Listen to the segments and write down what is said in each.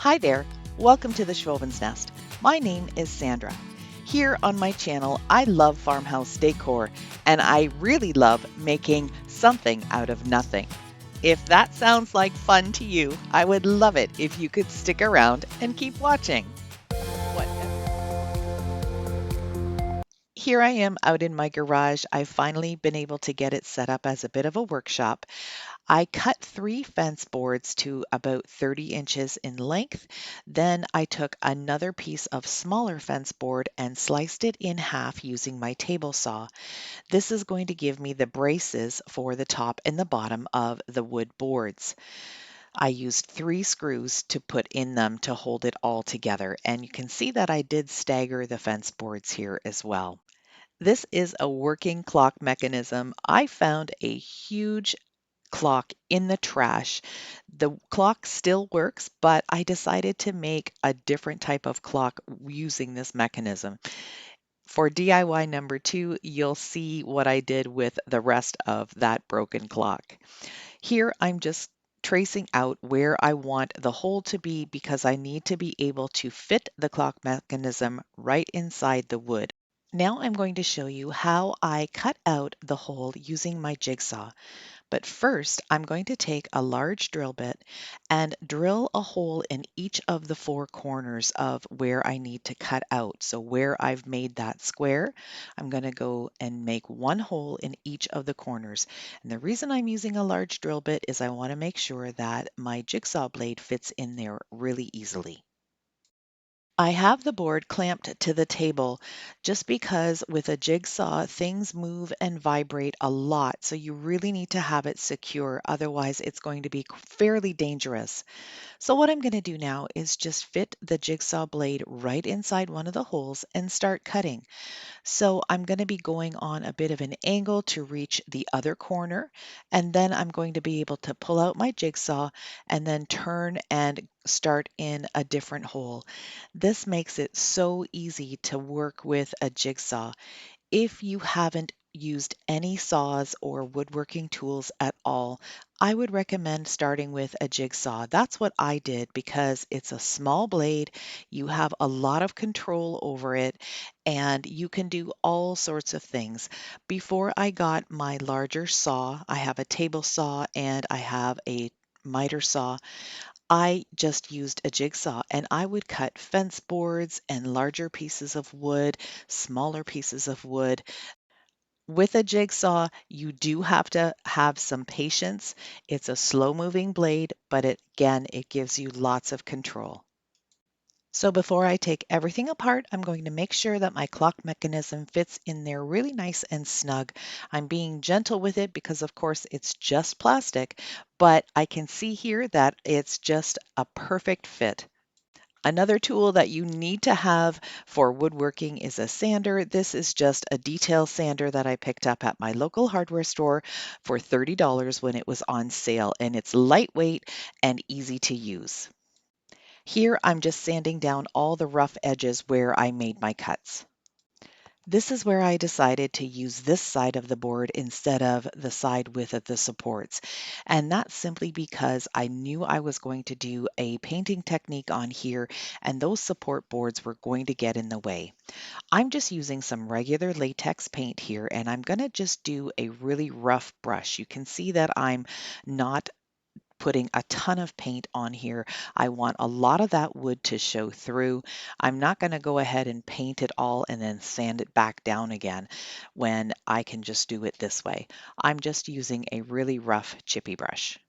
Hi there, welcome to the Schwowin's Nest. My name is Sandra. Here on my channel, I love farmhouse decor and I really love making something out of nothing. If that sounds like fun to you, I would love it if you could stick around and keep watching. What Here I am out in my garage. I've finally been able to get it set up as a bit of a workshop. I cut 3 fence boards to about 30 inches in length. Then I took another piece of smaller fence board and sliced it in half using my table saw. This is going to give me the braces for the top and the bottom of the wood boards. I used 3 screws to put in them to hold it all together, and you can see that I did stagger the fence boards here as well. This is a working clock mechanism. I found a huge clock in the trash. The clock still works, but I decided to make a different type of clock using this mechanism. For DIY number 2, you'll see what I did with the rest of that broken clock. Here I'm just tracing out where I want the hole to be because I need to be able to fit the clock mechanism right inside the wood. Now I'm going to show you how I cut out the hole using my jigsaw. But first, I'm going to take a large drill bit and drill a hole in each of the 4 corners of where I need to cut out. So where I've made that square, I'm going to go and make 1 hole in each of the corners. And the reason I'm using a large drill bit is I want to make sure that my jigsaw blade fits in there really easily. I have the board clamped to the table just because with a jigsaw, things move and vibrate a lot. So you really need to have it secure. Otherwise, it's going to be fairly dangerous. So what I'm going to do now is just fit the jigsaw blade right inside one of the holes and start cutting. So I'm going to be going on a bit of an angle to reach the other corner, and then I'm going to be able to pull out my jigsaw and then turn and start in a different hole. This makes it so easy to work with a jigsaw. If you haven't used any saws or woodworking tools at all, I would recommend starting with a jigsaw. That's what I did because it's a small blade, you have a lot of control over it, and you can do all sorts of things. Before I got my larger saw, I have a table saw and I have a miter saw. I just used a jigsaw and I would cut fence boards and larger pieces of wood, smaller pieces of wood. With a jigsaw, you do have to have some patience. It's a slow moving blade, but it gives you lots of control. So before I take everything apart, I'm going to make sure that my clock mechanism fits in there really nice and snug. I'm being gentle with it because of course it's just plastic, but I can see here that it's just a perfect fit. Another tool that you need to have for woodworking is a sander. This is just a detail sander that I picked up at my local hardware store for $30 when it was on sale, and it's lightweight and easy to use. Here I'm just sanding down all the rough edges where I made my cuts. This is where I decided to use this side of the board instead of the side with the supports. And that's simply because I knew I was going to do a painting technique on here and those support boards were going to get in the way. I'm just using some regular latex paint here and I'm going to just do a really rough brush. You can see that I'm not putting a ton of paint on here. I want a lot of that wood to show through. I'm not going to go ahead and paint it all and then sand it back down again when I can just do it this way. I'm just using a really rough chippy brush.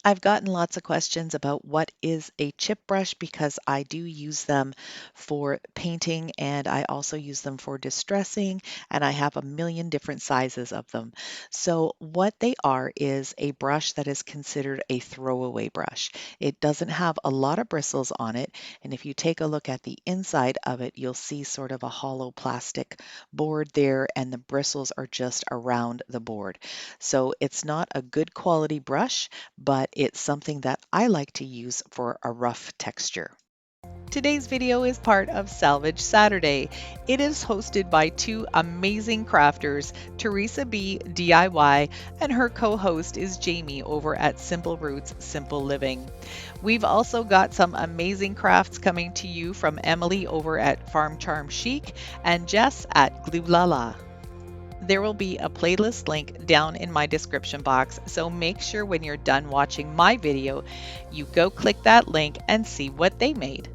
I've gotten lots of questions about what is a chip brush because I do use them for painting and I also use them for distressing and I have a million different sizes of them. So what they are is a brush that is considered a throwaway brush. It doesn't have a lot of bristles on it, and if you take a look at the inside of it, you'll see sort of a hollow plastic board there and the bristles are just around the board. So it's not a good quality brush, but it's something that I like to use for a rough texture. Today's video is part of Salvage Saturday. It is hosted by two amazing crafters, Teresa B. DIY, and her co-host is Jamie over at Simple Roots Simple Living. We've also got some amazing crafts coming to you from Emily over at Farm Charm Chic and Jess at Glue La La. There will be a playlist link down in my description box, so make sure when you're done watching my video, you go click that link and see what they made.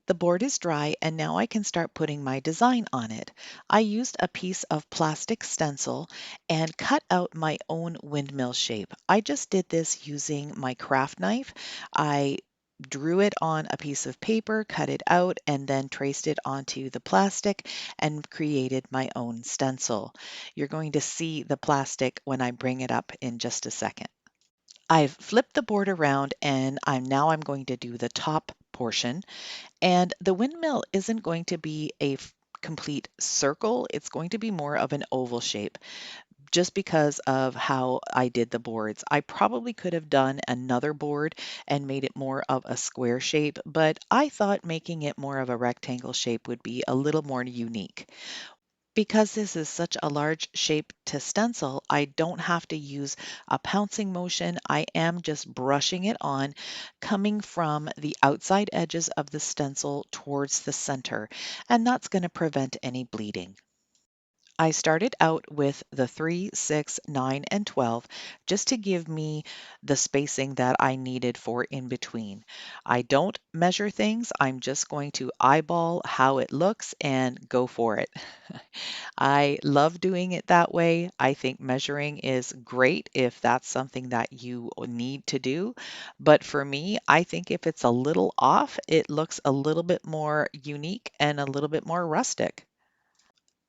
The board is dry and now I can start putting my design on it. I used a piece of plastic stencil and cut out my own windmill shape. I just did this using my craft knife. I drew it on a piece of paper, cut it out, and then traced it onto the plastic and created my own stencil. You're going to see the plastic when I bring it up in just a second. I've flipped the board around and I'm going to do the top portion. And the windmill isn't going to be a complete circle, it's going to be more of an oval shape just because of how I did the boards. I probably could have done another board and made it more of a square shape, but I thought making it more of a rectangle shape would be a little more unique. Because this is such a large shape to stencil, I don't have to use a pouncing motion. I am just brushing it on, coming from the outside edges of the stencil towards the center, and that's going to prevent any bleeding. I started out with the 3, 6, 9, and 12 just to give me the spacing that I needed for in between. I don't measure things, I'm just going to eyeball how it looks and go for it. I love doing it that way. I think measuring is great if that's something that you need to do. But for me, I think if it's a little off, it looks a little bit more unique and a little bit more rustic.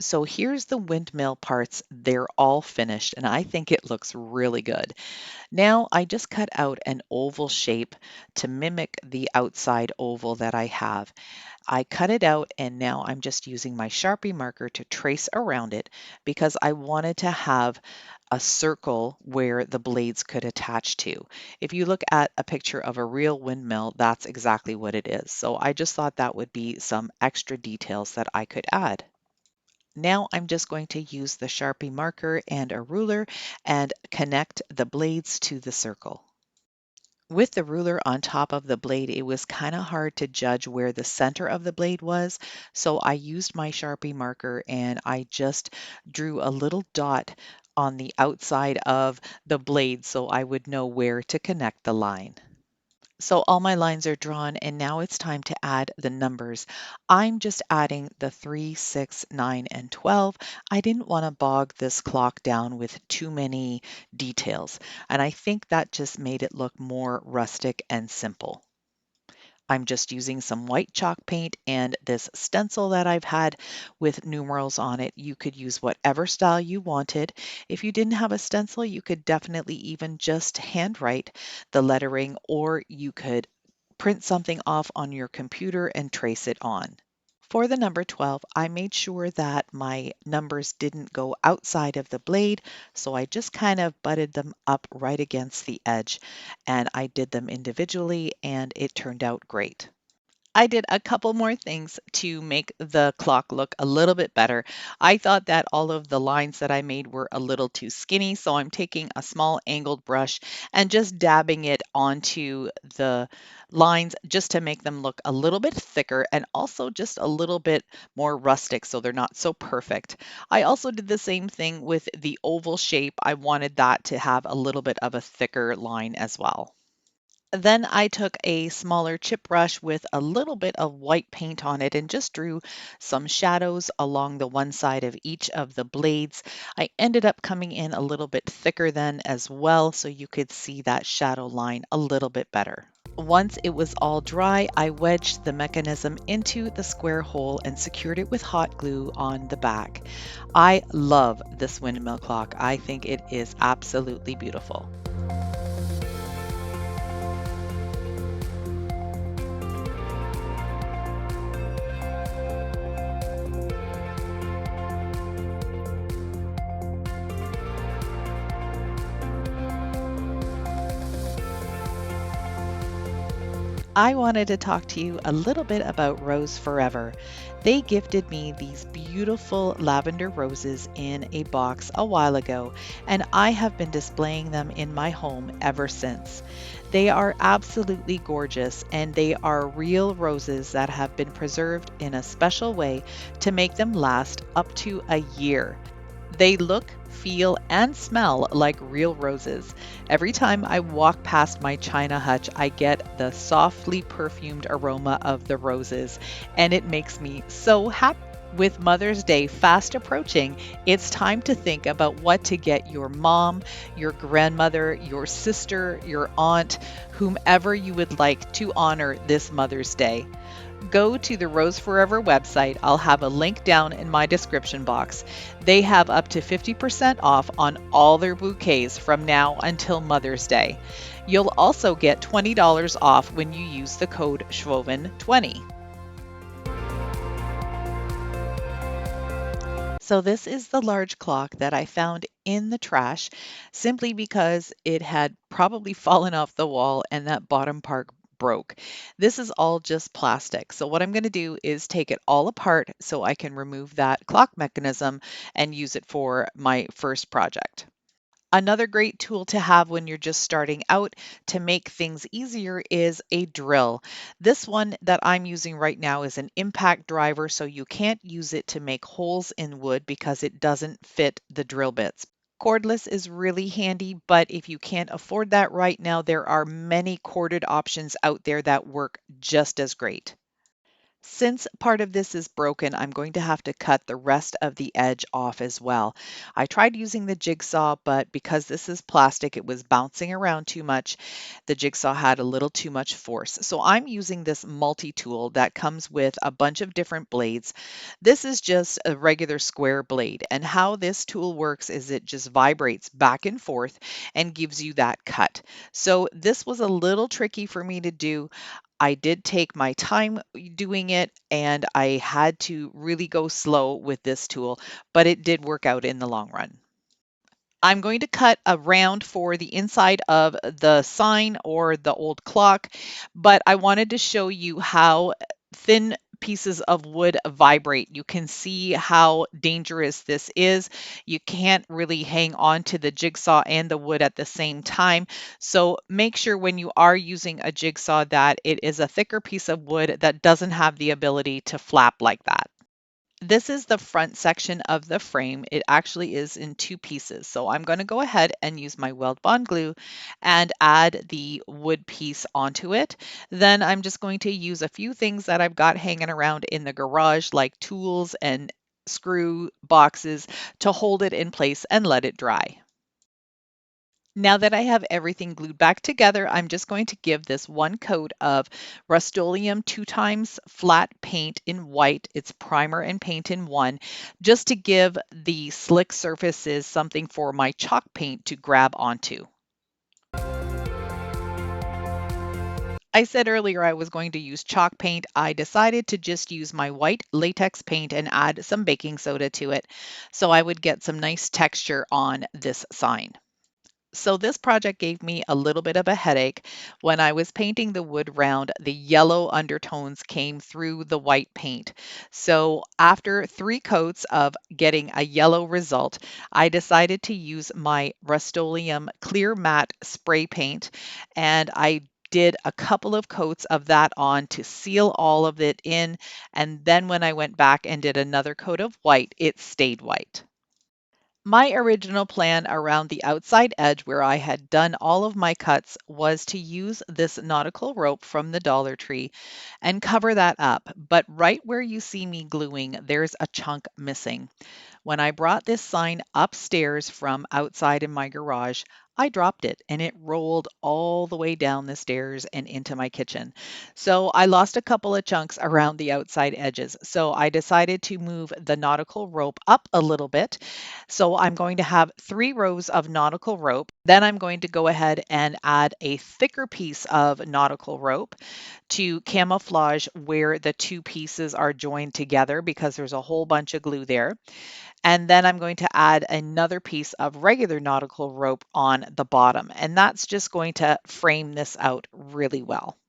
So here's the windmill parts. They're all finished and I think it looks really good. Now I just cut out an oval shape to mimic the outside oval that I have. I cut it out and now I'm just using my Sharpie marker to trace around it because I wanted to have a circle where the blades could attach to. If you look at a picture of a real windmill, that's exactly what it is. So I just thought that would be some extra details that I could add. Now I'm just going to use the Sharpie marker and a ruler and connect the blades to the circle. With the ruler on top of the blade, it was kind of hard to judge where the center of the blade was, so I used my Sharpie marker and I just drew a little dot on the outside of the blade so I would know where to connect the line. So all my lines are drawn and now it's time to add the numbers. I'm just adding the 3, 6, 9, and 12. I didn't want to bog this clock down with too many details, and I think that just made it look more rustic and simple. I'm just using some white chalk paint and this stencil that I've had with numerals on it. You could use whatever style you wanted. If you didn't have a stencil, you could definitely even just handwrite the lettering, or you could print something off on your computer and trace it on. For the number 12, I made sure that my numbers didn't go outside of the blade, so I just kind of butted them up right against the edge, and I did them individually, and it turned out great. I did a couple more things to make the clock look a little bit better. I thought that all of the lines that I made were a little too skinny, so I'm taking a small angled brush and just dabbing it onto the lines just to make them look a little bit thicker and also just a little bit more rustic so they're not so perfect. I also did the same thing with the oval shape. I wanted that to have a little bit of a thicker line as well. Then I took a smaller chip brush with a little bit of white paint on it and just drew some shadows along the one side of each of the blades. I ended up coming in a little bit thicker then as well, so you could see that shadow line a little bit better. Once it was all dry, I wedged the mechanism into the square hole and secured it with hot glue on the back. I love this windmill clock. I think it is absolutely beautiful. I wanted to talk to you a little bit about Rose Forever. They gifted me these beautiful lavender roses in a box a while ago, and I have been displaying them in my home ever since. They are absolutely gorgeous, and they are real roses that have been preserved in a special way to make them last up to a year. They look, feel, and smell like real roses. Every time I walk past my china hutch, I get the softly perfumed aroma of the roses, and it makes me so happy. With Mother's Day fast approaching, it's time to think about what to get your mom, your grandmother, your sister, your aunt, whomever you would like to honor this Mother's Day. Go to the Rose Forever website. I'll have a link down in my description box. They have up to 50% off on all their bouquets from now until Mother's Day. You'll also get $20 off when you use the code Schwowin20. So this is the large clock that I found in the trash simply because it had probably fallen off the wall and that bottom part broke. This is all just plastic. So what I'm going to do is take it all apart so I can remove that clock mechanism and use it for my first project. Another great tool to have when you're just starting out to make things easier is a drill. This one that I'm using right now is an impact driver, so you can't use it to make holes in wood because it doesn't fit the drill bits. Cordless is really handy, but if you can't afford that right now, there are many corded options out there that work just as great. Since part of this is broken, I'm going to have to cut the rest of the edge off as well. I tried using the jigsaw, but because this is plastic, it was bouncing around too much. The jigsaw had a little too much force. So I'm using this multi-tool that comes with a bunch of different blades. This is just a regular square blade, and how this tool works is it just vibrates back and forth and gives you that cut. So this was a little tricky for me to do. I did take my time doing it, and I had to really go slow with this tool, but it did work out in the long run. I'm going to cut a round for the inside of the sign or the old clock, but I wanted to show you how thin pieces of wood vibrate. You can see how dangerous this is. You can't really hang on to the jigsaw and the wood at the same time. So make sure when you are using a jigsaw that it is a thicker piece of wood that doesn't have the ability to flap like that. This is the front section of the frame. It actually is in two pieces. So I'm going to go ahead and use my weld bond glue and add the wood piece onto it. Then I'm just going to use a few things that I've got hanging around in the garage, like tools and screw boxes, to hold it in place and let it dry. Now that I have everything glued back together, I'm just going to give this one coat of Rust-Oleum 2x flat paint in white. It's primer and paint in one, just to give the slick surfaces something for my chalk paint to grab onto. I said earlier I was going to use chalk paint. I decided to just use my white latex paint and add some baking soda to it so I would get some nice texture on this sign. So this project gave me a little bit of a headache. When I was painting the wood round, the yellow undertones came through the white paint. So after 3 coats of getting a yellow result, I decided to use my Rust-Oleum clear matte spray paint, and I did a couple of coats of that on to seal all of it in. And then when I went back and did another coat of white, it stayed white. My original plan around the outside edge where I had done all of my cuts was to use this nautical rope from the Dollar Tree and cover that up. But right where you see me gluing, there's a chunk missing. When I brought this sign upstairs from outside in my garage, I dropped it and it rolled all the way down the stairs and into my kitchen. So I lost a couple of chunks around the outside edges. So I decided to move the nautical rope up a little bit. So I'm going to have 3 rows of nautical rope. Then I'm going to go ahead and add a thicker piece of nautical rope to camouflage where the 2 pieces are joined together because there's a whole bunch of glue there. And then I'm going to add another piece of regular nautical rope on the bottom. And that's just going to frame this out really well.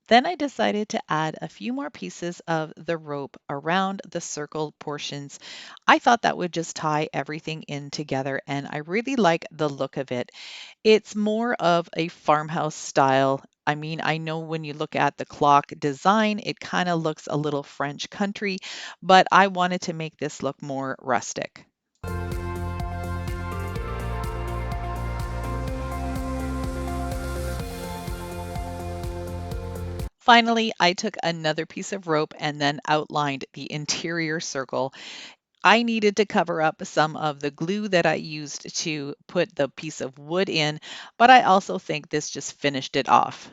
Then I decided to add a few more pieces of the rope around the circled portions. I thought that would just tie everything in together, and I really like the look of it. It's more of a farmhouse style. I mean, I know when you look at the clock design, it kind of looks a little French country, but I wanted to make this look more rustic. Finally, I took another piece of rope and then outlined the interior circle. I needed to cover up some of the glue that I used to put the piece of wood in, but I also think this just finished it off.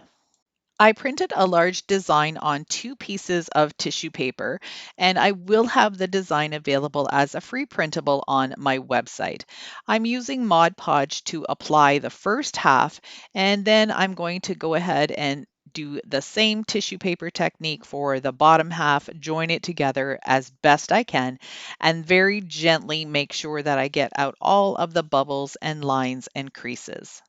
I printed a large design on two pieces of tissue paper, and I will have the design available as a free printable on my website. I'm using Mod Podge to apply the first half, and then I'm going to go ahead and do the same tissue paper technique for the bottom half, join it together as best I can, and very gently make sure that I get out all of the bubbles and lines and creases.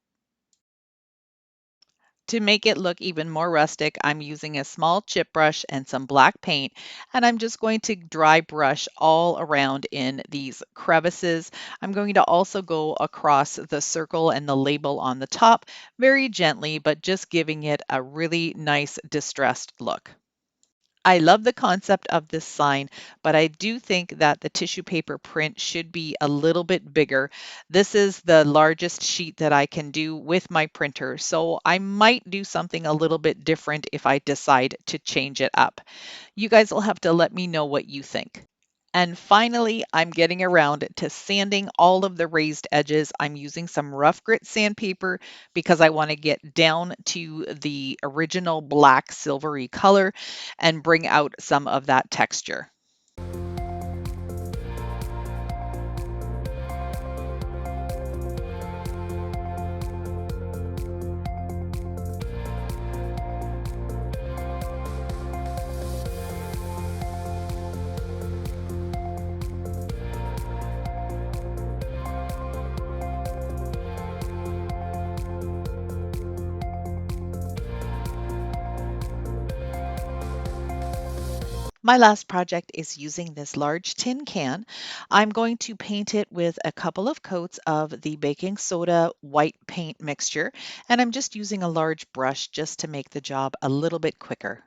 To make it look even more rustic, I'm using a small chip brush and some black paint, and I'm just going to dry brush all around in these crevices. I'm going to also go across the circle and the label on the top very gently, but just giving it a really nice distressed look. I love the concept of this sign, but I do think that the tissue paper print should be a little bit bigger. This is the largest sheet that I can do with my printer, so I might do something a little bit different if I decide to change it up. You guys will have to let me know what you think. And finally, I'm getting around to sanding all of the raised edges. I'm using some rough grit sandpaper because I want to get down to the original black silvery color and bring out some of that texture. My last project is using this large tin can. I'm going to paint it with a couple of coats of the baking soda white paint mixture, and I'm just using a large brush just to make the job a little bit quicker.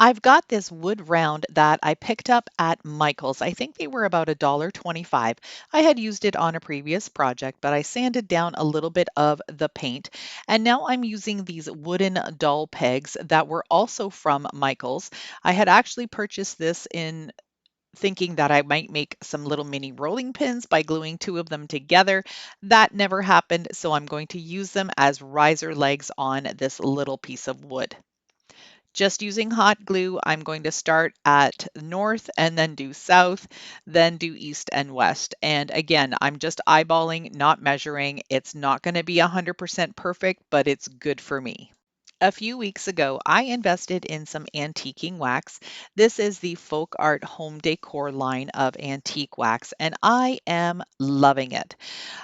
I've got this wood round that I picked up at Michael's. I think they were about $1.25. I had used it on a previous project, but I sanded down a little bit of the paint. And now I'm using these wooden dull pegs that were also from Michael's. I had actually purchased this in thinking that I might make some little mini rolling pins by gluing two of them together. That never happened, so I'm going to use them as riser legs on this little piece of wood. Just using hot glue, I'm going to start at north and then do south, then do east and west. And again, I'm just eyeballing, not measuring. It's not going to be 100% perfect, but it's good for me. A few weeks ago, I invested in some antiquing wax. This is the Folk Art Home Decor line of antique wax, and I am loving it.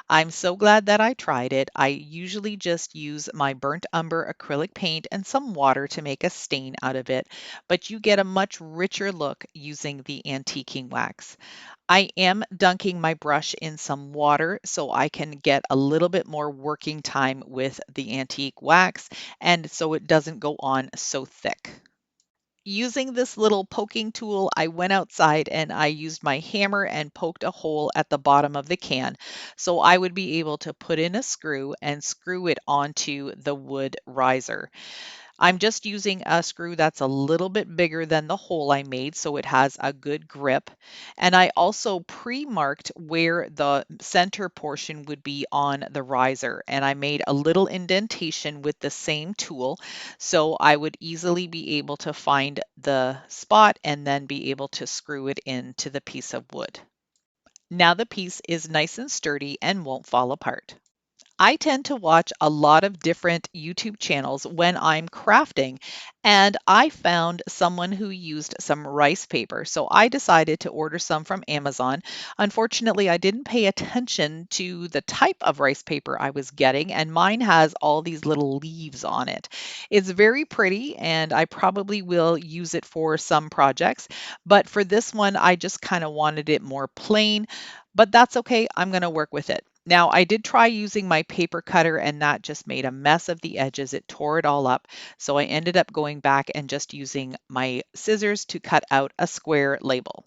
I'm so glad that I tried it. I usually just use my burnt umber acrylic paint and some water to make a stain out of it, but you get a much richer look using the antiquing wax. I am dunking my brush in some water so I can get a little bit more working time with the antique wax and so it doesn't go on so thick. Using this little poking tool, I went outside and I used my hammer and poked a hole at the bottom of the can so I would be able to put in a screw and screw it onto the wood riser. I'm just using a screw that's a little bit bigger than the hole I made so it has a good grip. And I also pre-marked where the center portion would be on the riser. And I made a little indentation with the same tool so I would easily be able to find the spot and then be able to screw it into the piece of wood. Now the piece is nice and sturdy and won't fall apart. I tend to watch a lot of different YouTube channels when I'm crafting, and I found someone who used some rice paper. So I decided to order some from Amazon. Unfortunately, I didn't pay attention to the type of rice paper I was getting, and mine has all these little leaves on it. It's very pretty, and I probably will use it for some projects, but for this one, I just kind of wanted it more plain, but that's okay. I'm going to work with it. Now, I did try using my paper cutter and that just made a mess of the edges. It tore it all up. So I ended up going back and just using my scissors to cut out a square label.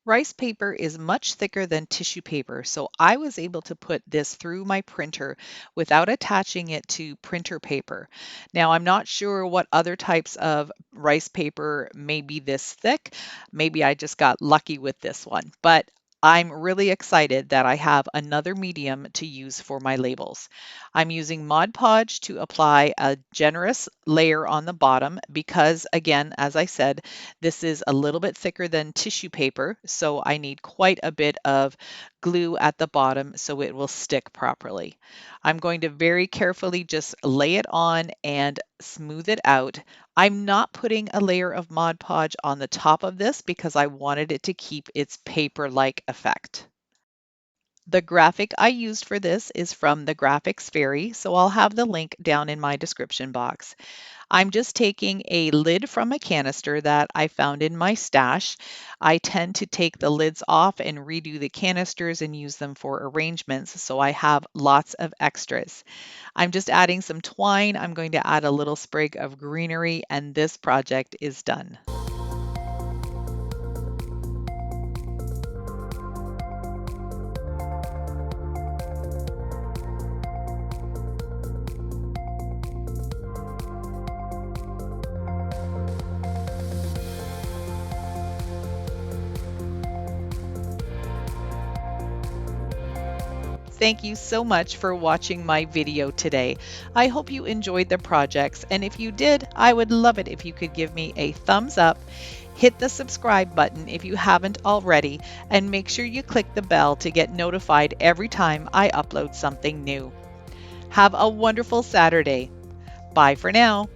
Rice paper is much thicker than tissue paper, so I was able to put this through my printer without attaching it to printer paper. Now, I'm not sure what other types of rice paper may be this thick. Maybe I just got lucky with this one, but I'm really excited that I have another medium to use for my labels. I'm using Mod Podge to apply a generous layer on the bottom because, again, as I said, this is a little bit thicker than tissue paper, so I need quite a bit of glue at the bottom so it will stick properly. I'm going to very carefully just lay it on and smooth it out. I'm not putting a layer of Mod Podge on the top of this because I wanted it to keep its paper-like effect. The graphic I used for this is from the Graphics Fairy, so I'll have the link down in my description box. I'm just taking a lid from a canister that I found in my stash. I tend to take the lids off and redo the canisters and use them for arrangements, so I have lots of extras. I'm just adding some twine. I'm going to add a little sprig of greenery, and this project is done. Thank you so much for watching my video today. I hope you enjoyed the projects, and if you did, I would love it if you could give me a thumbs up, hit the subscribe button if you haven't already, and make sure you click the bell to get notified every time I upload something new. Have a wonderful Saturday. Bye for now.